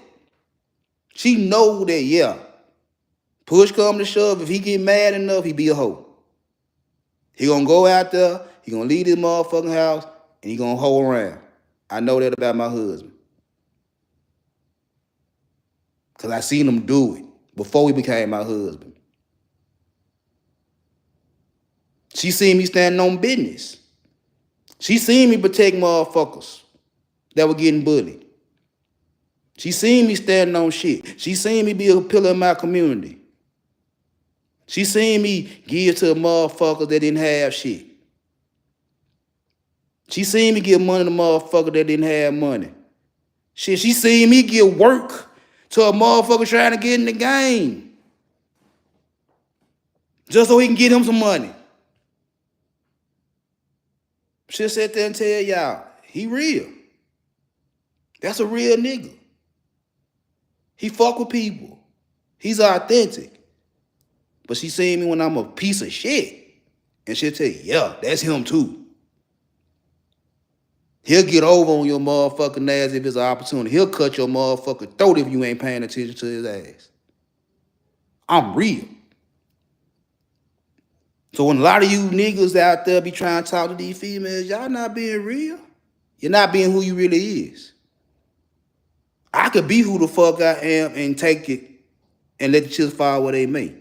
She know that, yeah. Push come to shove, if he get mad enough, he be a hoe. He gonna go out there, he gonna leave his motherfucking house, and he gonna hoe around. I know that about my husband. Cause I seen him do it before he became my husband. She seen me standing on business. She seen me protect motherfuckers that were getting bullied. She seen me standing on shit. She seen me be a pillar in my community. She seen me give to motherfuckers that didn't have shit. She seen me give money to motherfuckers that didn't have money. Shit, she seen me give work to a motherfucker trying to get in the game. Just so he can get him some money. She'll sit there and tell y'all, he real. That's a real nigga. He fuck with people. He's authentic. But she seen me when I'm a piece of shit. And she'll tell you, yeah, that's him too. He'll get over on your motherfucking ass if it's an opportunity. He'll cut your motherfucking throat if you ain't paying attention to his ass. I'm real. So when a lot of you niggas out there be trying to talk to these females, y'all not being real. You're not being who you really is. I could be who the fuck I am and take it and let the chips fall where they may.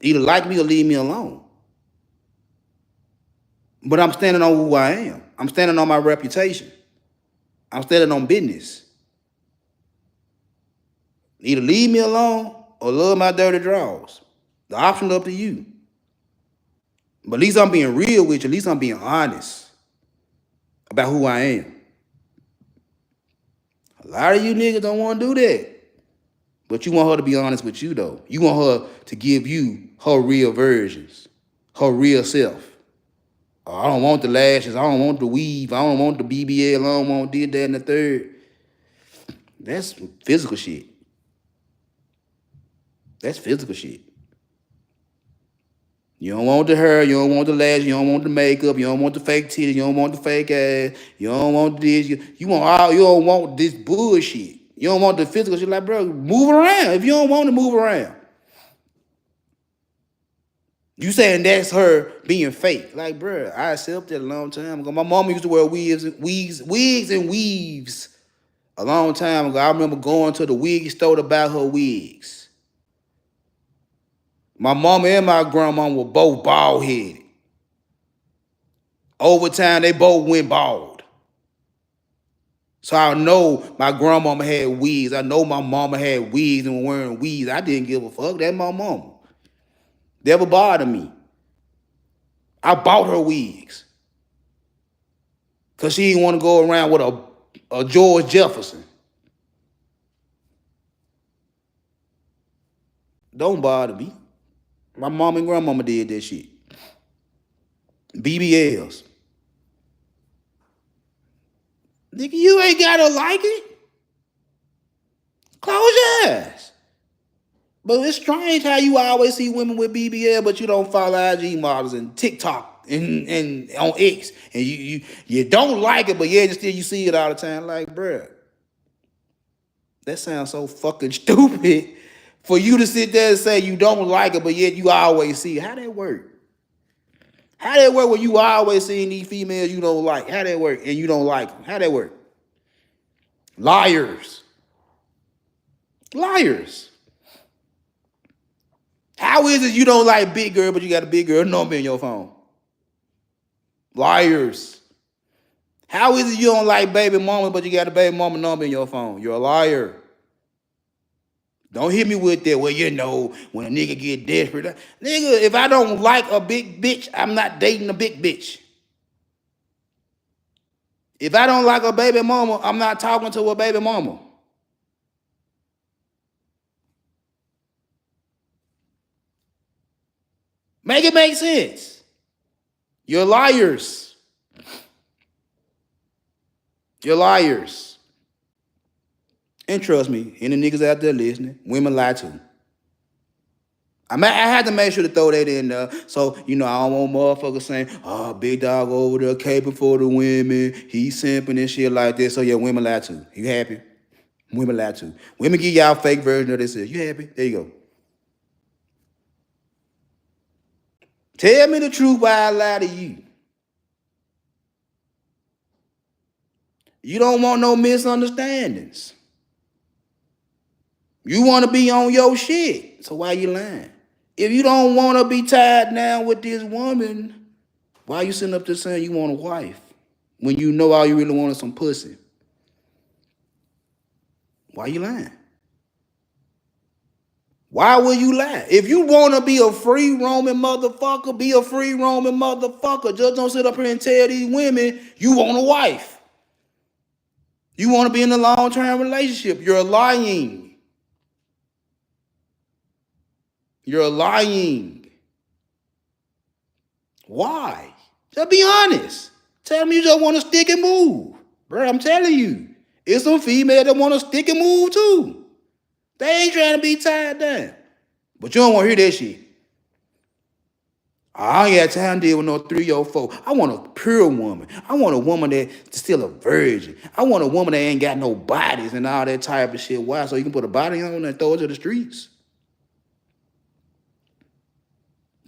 Either like me or leave me alone. But I'm standing on who I am. I'm standing on my reputation. I'm standing on business. Either leave me alone or love my dirty draws. The option up to you. But at least I'm being real with you. At least I'm being honest about who I am. A lot of you niggas don't want to do that. But you want her to be honest with you, though. You want her to give you her real versions, her real self. Oh, I don't want the lashes. I don't want the weave. I don't want the BBL. I don't want this, that, and the third. That's physical shit. That's physical shit. You don't want the hair. You don't want the lashes. You don't want the makeup. You don't want the fake titties. You don't want the fake ass. You don't want this. You don't want this bullshit. You don't want the physical shit. Like, bro, move around. If you don't want to move around. You saying that's her being fake. Like, bro, I accepted a long time ago. My mama used to wear wigs and weaves a long time ago. I remember going to the wig store to buy her wigs. My mama and my grandma were both bald-headed. Over time, they both went bald. So I know my grandmama had wigs. I know my mama had wigs and was wearing wigs. I didn't give a fuck. That's my mama. Never bothered me. I bought her wigs. Because she didn't want to go around with a George Jefferson. Don't bother me. My mom and grandmama did that shit. BBLs. Nigga, you ain't gotta like it. Close your eyes. But it's strange how you always see women with BBL, but you don't follow IG models and TikTok and on X. And you don't like it, but yeah, still you see it all the time. Like, bruh, that sounds so fucking stupid For you to sit there and say you don't like her, but yet you always see it. How that work? How that work when you always seeing these females you don't like? How that work? And you don't like them? How that work? Liars. Liars. How is it you don't like big girl, but you got a big girl number in your phone? Liars. How is it you don't like baby mama, but you got a baby mama number in your phone? You're a liar. Don't hit me with that, well, you know, when a nigga get desperate. Nigga, if I don't like a big bitch, I'm not dating a big bitch. If I don't like a baby mama, I'm not talking to a baby mama. Make it make sense. You're liars. You're liars. And trust me, any niggas out there listening, women lie too. I had to make sure to throw that in there. So, you know, I don't want motherfuckers saying, oh, big dog over there caping for the women. He's simping and shit like this. So, yeah, women lie too. You happy? Women lie too. Women give y'all fake version of this. You happy? There you go. Tell me the truth why I lie to you. You don't want no misunderstandings. You want to be on your shit. So why you lying? If you don't want to be tied down with this woman, why you sitting up there saying you want a wife when you know all you really want is some pussy? Why you lying? Why would you lie? If you want to be a free roaming motherfucker, be a free roaming motherfucker. Just don't sit up here and tell these women you want a wife. You want to be in a long-term relationship. You're lying. You're lying. Why? Just be honest. Tell me you just want to stick and move. Bro, I'm telling you. It's some female that want to stick and move too. They ain't trying to be tied down. But you don't want to hear that shit. I ain't got time to deal with no 3 or 4. I want a pure woman. I want a woman that's still a virgin. I want a woman that ain't got no bodies and all that type of shit. Why? So you can put a body on and throw it to the streets?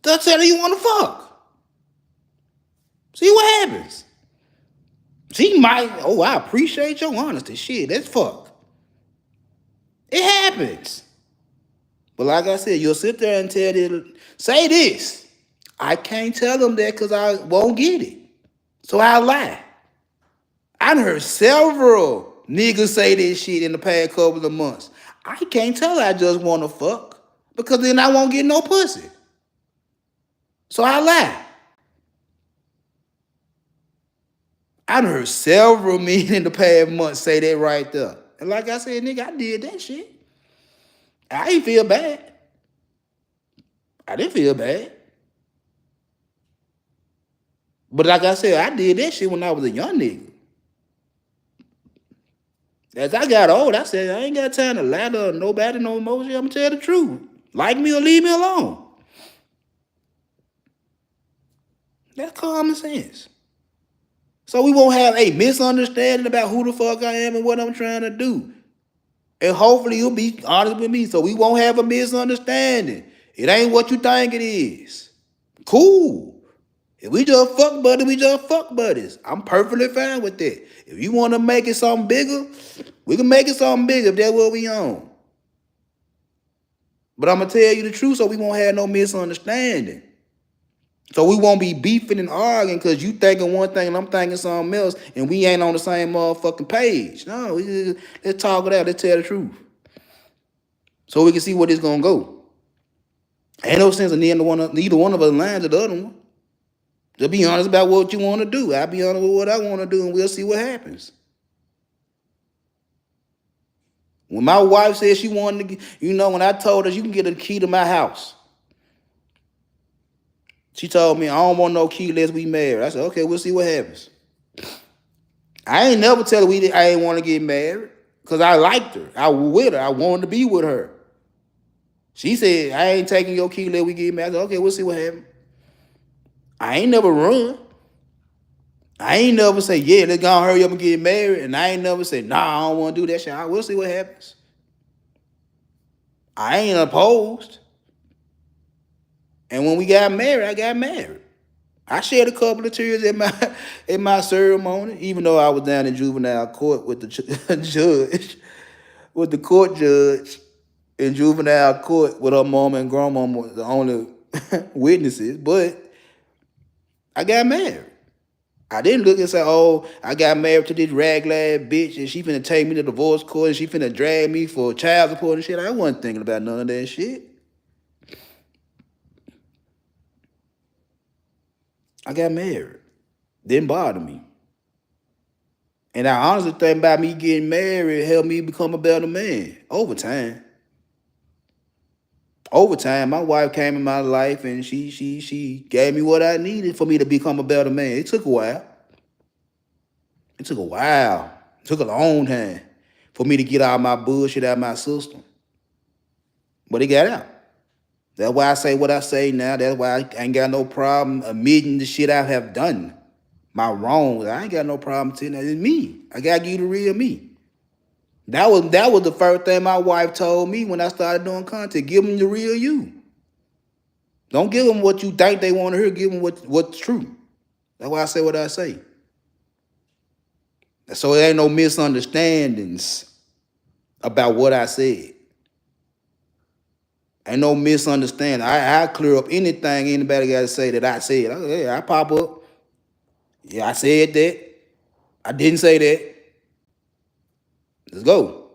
They'll tell you want to fuck. See what happens. She might, oh, I appreciate your honesty. Shit, that's fuck. It happens. But like I said, you'll sit there and tell them, say this. I can't tell them that because I won't get it. So I lie. I done heard several niggas say this shit in the past couple of months. I can't tell her I just want to fuck because then I won't get no pussy. So I lie. I done heard several men in the past months say that right there. And like I said, nigga, I did that shit. I ain't feel bad. I didn't feel bad. But like I said, I did that shit when I was a young nigga. As I got old, I said, I ain't got time to lie to nobody no more. I'm going to tell the truth. Like me or leave me alone. That's common sense. So we won't have a misunderstanding about who the fuck I am and what I'm trying to do. And hopefully you'll be honest with me so we won't have a misunderstanding. It ain't what you think it is. Cool. If we just fuck buddies, we just fuck buddies. I'm perfectly fine with that. If you want to make it something bigger, we can make it something bigger if that's what we on. But I'm going to tell you the truth so we won't have no misunderstanding. So we won't be beefing and arguing because you thinking one thing and I'm thinking something else and we ain't on the same motherfucking page. No, let's talk it out. Let's tell the truth. So we can see where this going to go. Ain't no sense in neither one of us lying to the other one. Just be honest about what you want to do. I'll be honest with what I want to do and we'll see what happens. When my wife said she wanted to, you know, when I told her you can get a key to my house. She told me, I don't want no key unless we married. I said, okay, we'll see what happens. I ain't never tell her I ain't want to get married because I liked her. I was with her. I wanted to be with her. She said, I ain't taking your key unless we get married. I said, okay, we'll see what happens. I ain't never run. I ain't never say, yeah, let's go hurry up and get married. And I ain't never say, nah, I don't want to do that shit. We'll see what happens. I ain't opposed. And when we got married, I got married. I shed a couple of tears in my ceremony, even though I was down in juvenile court with the judge, with the court judge in juvenile court with her mom and grandmama, the only witnesses. But I got married. I didn't look and say, oh, I got married to this raglag bitch and she finna take me to divorce court and she finna drag me for child support and shit. I wasn't thinking about none of that shit. I got married. Didn't bother me. And I honestly think about me getting married helped me become a better man over time. Over time, my wife came in my life and she gave me what I needed for me to become a better man. It took a while. It took a while. It took a long time for me to get all my bullshit out of my system. But it got out. That's why I say what I say now. That's why I ain't got no problem admitting the shit I have done. My wrongs. I ain't got no problem telling that. It's me. I gotta give you the real me. That was the first thing my wife told me when I started doing content. Give them the real you. Don't give them what you think they want to hear. Give them what's true. That's why I say what I say. So there ain't no misunderstandings about what I said. Ain't no misunderstanding. I clear up anything anybody got to say that I said. I pop up. Yeah, I said that. I didn't say that. Let's go.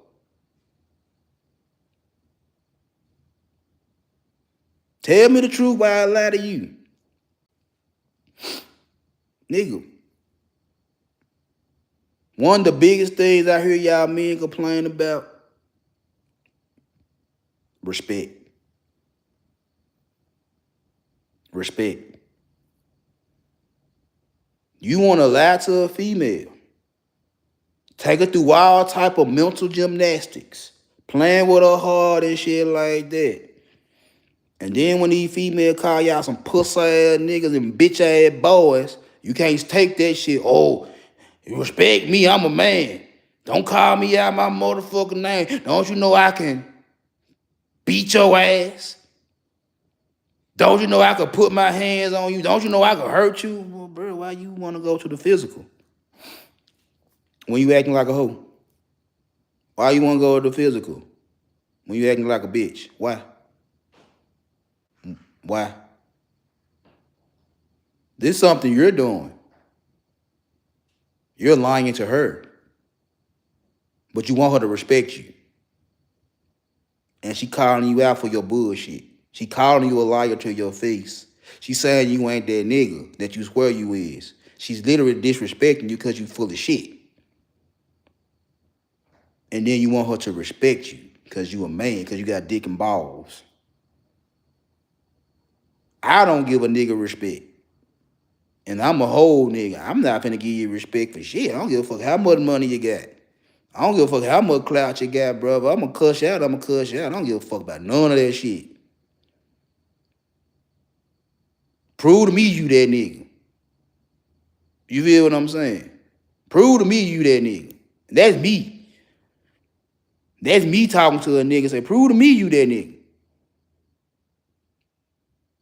Tell me the truth while I lie to you. Nigga. One of the biggest things I hear y'all men complain about, respect. Respect. You want to lie to a female, take her through all type of mental gymnastics, playing with her heart and shit like that. And then when these females call y'all some pussy ass niggas and bitch ass boys, you can't take that shit. Oh, you respect me, I'm a man. Don't call me out my motherfucking name. Don't you know I can beat your ass? Don't you know I could put my hands on you? Don't you know I could hurt you? Well, bro, why you want to go to the physical when you acting like a hoe? Why you want to go to the physical when you acting like a bitch? Why? Why? This is something you're doing. You're lying to her. But you want her to respect you. And she calling you out for your bullshit. She calling you a liar to your face. She saying you ain't that nigga that you swear you is. She's literally disrespecting you because you full of shit. And then you want her to respect you because you a man, because you got dick and balls. I don't give a nigga respect. And I'm a whole nigga. I'm not finna give you respect for shit. I don't give a fuck how much money you got. I don't give a fuck how much clout you got, brother. I'm gonna cuss you out. I'm gonna cuss you out. I don't give a fuck about none of that shit. Prove to me you that nigga. You feel what I'm saying? Prove to me you that nigga. That's me. That's me talking to a nigga. Say, prove to me you that nigga.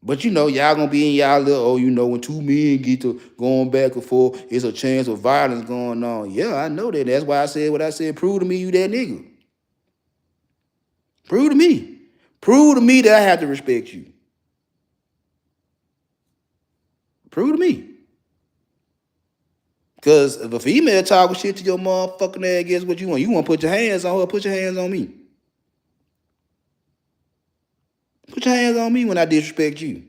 But you know, y'all gonna be in y'all little, oh, you know, when two men get to going back and forth, it's a chance of violence going on. Yeah, I know that. That's why I said what I said. Prove to me you that nigga. Prove to me. Prove to me that I have to respect you. Prove to me. Because if a female talking shit to your motherfucking ass, guess what you want? You want to put your hands on her, put your hands on me. Put your hands on me when I disrespect you.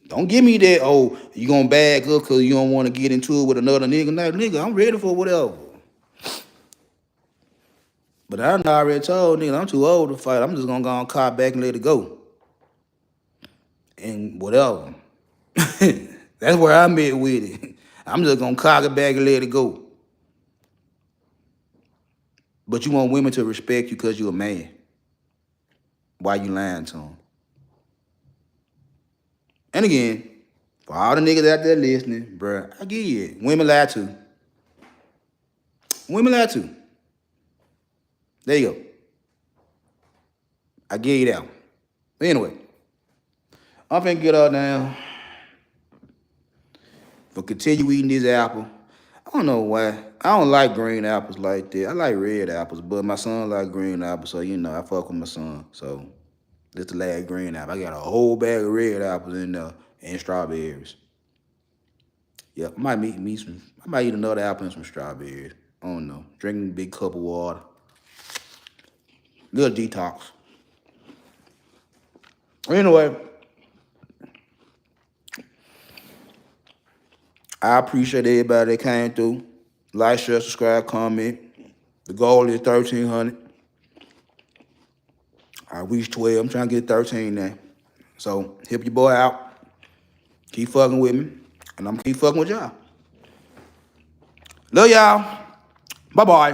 Don't give me that, oh, you gonna bag up because you don't want to get into it with another nigga. Nah, nigga, I'm ready for whatever. But I done already told nigga, I'm too old to fight. I'm just gonna go on car back and let it go. And whatever. That's where I'm at with it. I'm just gonna cock it back and let it go. But you want women to respect you because you're a man. Why you lying to them? And again, for all the niggas out there listening, bruh, I get you. Women lie too. Women lie too. There you go. I give you that one. But anyway, I'm finna get up now. For continue eating this apple. I don't know why. I don't like green apples like that. I like red apples, but my son like green apples, so you know I fuck with my son. So this the last green apple. I got a whole bag of red apples in there and strawberries. Yeah, I might eat me some. I might eat another apple and some strawberries. I don't know. Drinking a big cup of water. Little detox. Anyway, I appreciate everybody that came through. Like, share, subscribe, comment. The goal is 1,300. I reached 12. I'm trying to get 13 now. So help your boy out. Keep fucking with me. And I'm keep fucking with y'all. Love y'all. Bye-bye.